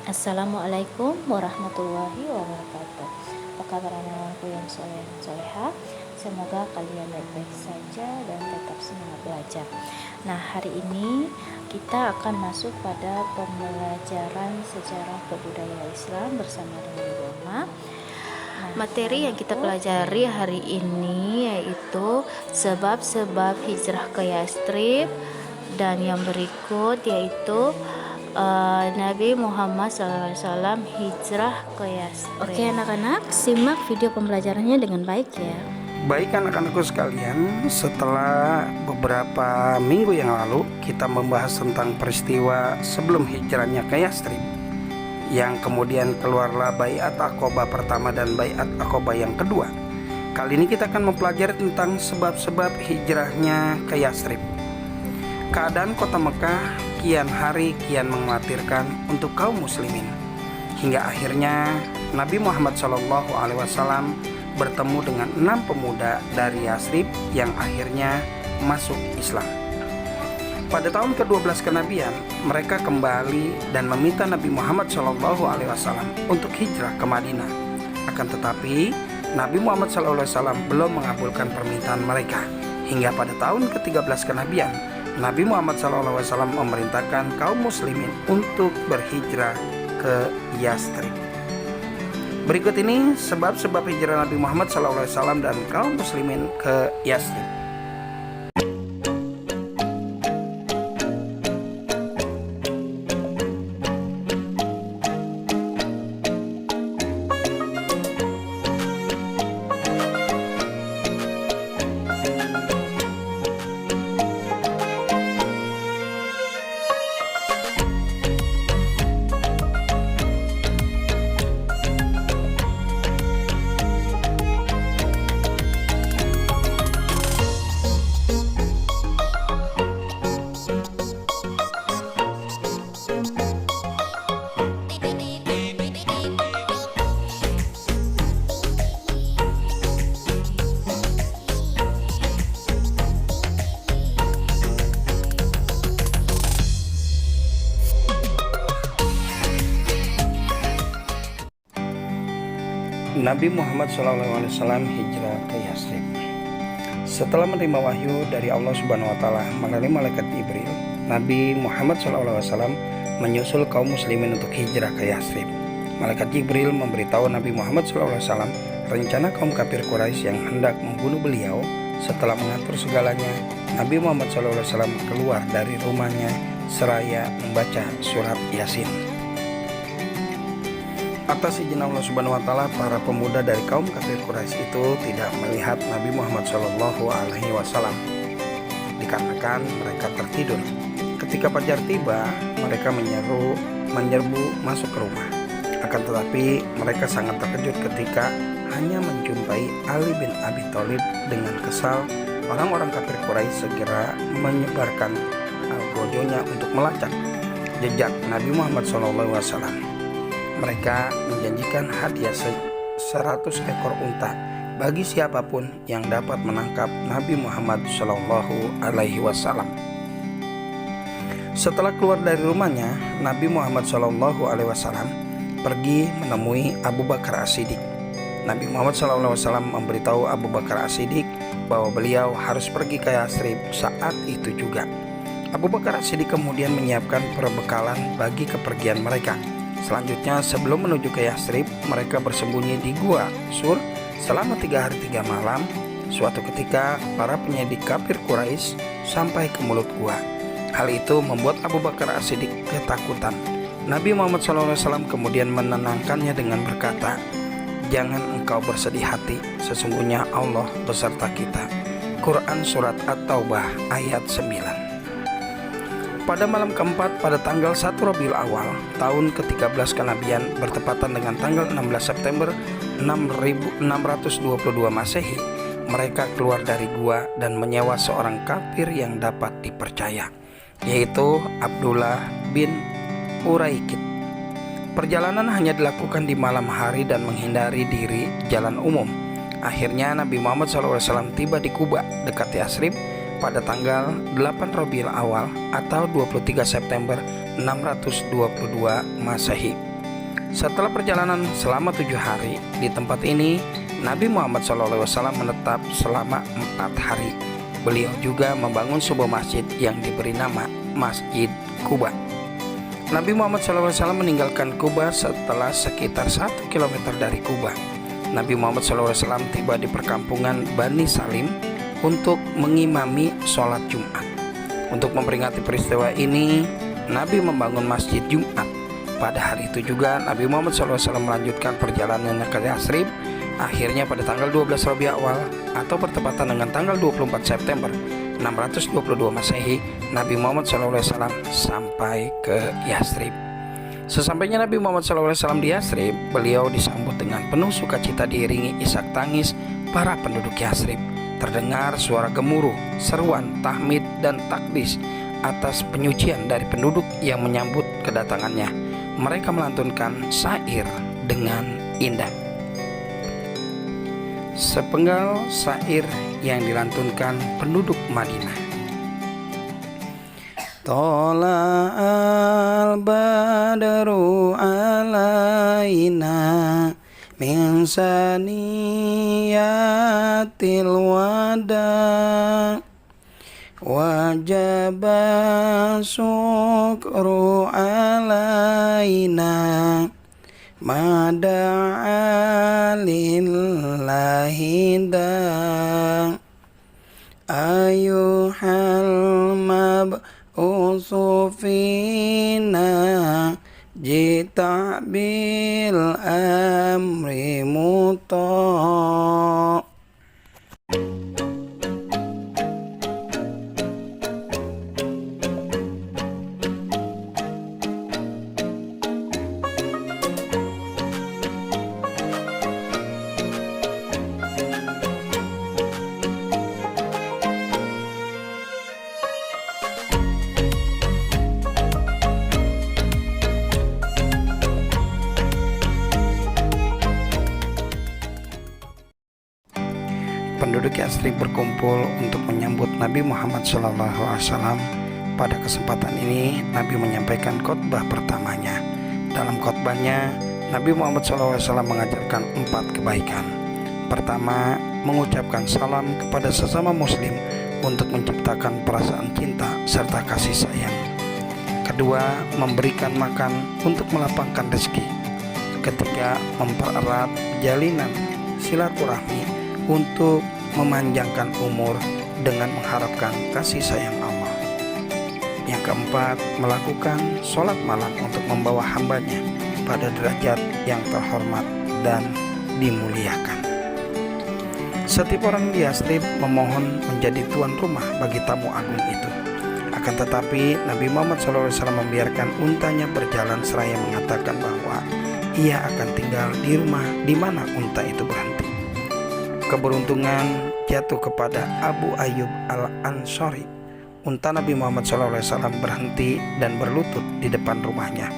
Assalamualaikum warahmatullahi wabarakatuh. Apa kabar anak-anakku yang soleh dan soleha? Semoga kalian baik-baik saja dan tetap semangat belajar. Nah, hari ini kita akan masuk pada pembelajaran sejarah kebudayaan Islam bersama dengan Roma. Materi yang kita pelajari hari ini yaitu sebab-sebab hijrah ke Yastrib, dan yang berikut yaitu Nabi Muhammad SAW hijrah ke Yastrib. Oke anak-anak, simak video pembelajarannya dengan baik ya. Baik anak-anakku sekalian, setelah beberapa minggu yang lalu kita membahas tentang peristiwa sebelum hijrahnya ke Yastrib, yang kemudian keluarlah Baiat Aqobah pertama dan Baiat Aqobah yang kedua. Kali ini kita akan mempelajari tentang sebab-sebab hijrahnya ke Yastrib. Keadaan kota Mekah kian hari kian mengkhawatirkan untuk kaum muslimin, hingga akhirnya Nabi Muhammad SAW bertemu dengan 6 pemuda dari Yastrib yang akhirnya masuk Islam. Pada tahun ke-12 kenabian, mereka kembali dan meminta Nabi Muhammad SAW untuk hijrah ke Madinah. Akan tetapi Nabi Muhammad SAW belum mengabulkan permintaan mereka, hingga pada tahun ke-13 kenabian Nabi Muhammad SAW memerintahkan kaum muslimin untuk berhijrah ke Yastrib. Berikut ini sebab-sebab hijrah Nabi Muhammad SAW dan kaum muslimin ke Yastrib. Nabi Muhammad SAW hijrah ke Yastrib. Setelah menerima wahyu dari Allah Subhanahu wa Ta'ala melalui malaikat Jibril, Nabi Muhammad SAW menyusul kaum muslimin untuk hijrah ke Yastrib. Malaikat Jibril memberitahu Nabi Muhammad SAW rencana kaum kafir Quraisy yang hendak membunuh beliau. Setelah mengatur segalanya, Nabi Muhammad SAW keluar dari rumahnya seraya membaca surat Yasin. Atas izin Allah Subhanahu wa Ta'ala, para pemuda dari kaum kafir Quraisy itu tidak melihat Nabi Muhammad SAW dikarenakan mereka tertidur. Ketika fajar tiba, mereka menyerbu masuk ke rumah. Akan tetapi mereka sangat terkejut ketika hanya menjumpai Ali bin Abi Thalib. Dengan kesal, orang-orang kafir Quraisy segera menyebarkan bodohnya untuk melacak jejak Nabi Muhammad SAW. Mereka menjanjikan hadiah 100 ekor unta bagi siapapun yang dapat menangkap Nabi Muhammad SAW. Setelah keluar dari rumahnya, Nabi Muhammad SAW pergi menemui Abu Bakar As-Siddiq. Nabi Muhammad SAW memberitahu Abu Bakar As-Siddiq bahwa beliau harus pergi ke Yastrib saat itu juga. Abu Bakar As-Siddiq kemudian menyiapkan perbekalan bagi kepergian mereka. Selanjutnya, sebelum menuju ke Yastrib, mereka bersembunyi di Gua Sur selama 3 hari 3 malam. Suatu ketika, para penyidik kafir Quraisy sampai ke mulut gua. Hal itu membuat Abu Bakar As-Siddiq ketakutan. Nabi Muhammad SAW kemudian menenangkannya dengan berkata, "Jangan engkau bersedih hati, sesungguhnya Allah beserta kita." Quran Surat At-Taubah ayat 9. Pada malam keempat pada tanggal 1 Rabiul Awal tahun ke-13 kenabian bertepatan dengan tanggal 16 September 622 Masehi, mereka keluar dari gua dan menyewa seorang kafir yang dapat dipercaya, yaitu Abdullah bin Uraikid. Perjalanan hanya dilakukan di malam hari dan menghindari diri jalan umum. Akhirnya Nabi Muhammad SAW tiba di Kuba dekat Yastrib pada tanggal 8 Rabiul Awal atau 23 September 622 Masehi. Setelah perjalanan selama 7 hari di tempat ini, Nabi Muhammad SAW menetap selama 4 hari. Beliau juga membangun sebuah masjid yang diberi nama Masjid Quba. Nabi Muhammad SAW meninggalkan Quba setelah sekitar 1 km dari Quba. Nabi Muhammad SAW tiba di perkampungan Bani Salim untuk mengimami sholat Jumat. Untuk memperingati peristiwa ini, Nabi membangun Masjid Jumat. Pada hari itu juga Nabi Muhammad SAW melanjutkan perjalanannya ke Yathrib. Akhirnya pada tanggal 12 Rabiul Awal atau bertepatan dengan tanggal 24 September 622 Masehi, Nabi Muhammad SAW sampai ke Yathrib. Sesampainya Nabi Muhammad SAW di Yathrib, beliau disambut dengan penuh sukacita diiringi isak tangis para penduduk Yathrib. Terdengar suara gemuruh, seruan, tahmid, dan takbis atas penyucian dari penduduk yang menyambut kedatangannya. Mereka melantunkan syair dengan indah. Sepenggal syair yang dilantunkan penduduk Madinah. Tola al-badru alaina min saniyatil wada wajaba syukru alaina mada'a lillahi da ayuhal mab'usu fina jita bil amri muta'. Penduduk Yathrib berkumpul untuk menyambut Nabi Muhammad SAW. Pada kesempatan ini, Nabi menyampaikan khotbah pertamanya. Dalam khotbahnya, Nabi Muhammad SAW mengajarkan 4 kebaikan. Pertama, mengucapkan salam kepada sesama muslim untuk menciptakan perasaan cinta serta kasih sayang. Kedua, memberikan makan untuk melapangkan rezeki. Ketiga, mempererat jalinan silaturahmi untuk memanjangkan umur dengan mengharapkan kasih sayang Allah. Yang keempat, melakukan sholat malam untuk membawa hambanya pada derajat yang terhormat dan dimuliakan. Setiap orang di Yathrib memohon menjadi tuan rumah bagi tamu agung itu. Akan tetapi Nabi Muhammad SAW membiarkan untanya berjalan seraya mengatakan bahwa ia akan tinggal di rumah di mana unta itu berhenti. Keberuntungan jatuh kepada Abu Ayyub al-Ansari. Unta Nabi Muhammad SAW berhenti dan berlutut di depan rumahnya.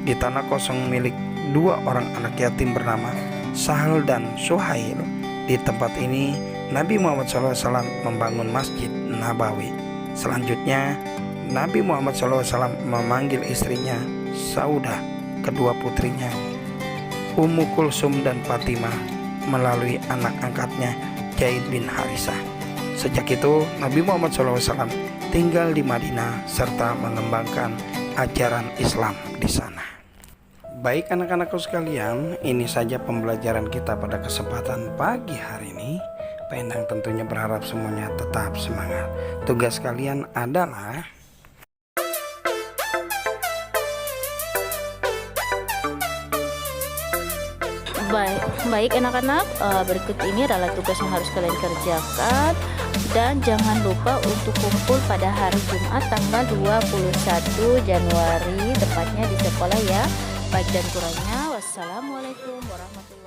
Di tanah kosong milik 2 orang anak yatim bernama Sahal dan Suhail. Di tempat ini Nabi Muhammad SAW membangun Masjid Nabawi. Selanjutnya Nabi Muhammad SAW memanggil istrinya Saudah, kedua putrinya Ummu Kulsum dan Fatimah melalui anak angkatnya Zaid bin Harisah. Sejak itu Nabi Muhammad SAW tinggal di Madinah serta mengembangkan ajaran Islam di sana. Baik anak-anakku sekalian, ini saja pembelajaran kita pada kesempatan pagi hari ini. Pak Endang tentunya berharap semuanya tetap semangat. Tugas kalian adalah Baik anak-anak, berikut ini adalah tugas yang harus kalian kerjakan. Dan jangan lupa untuk kumpul pada hari Jumat tanggal 21 Januari, tepatnya di sekolah ya. Baik dan kurangnya, wassalamualaikum warahmatullahi wabarakatuh.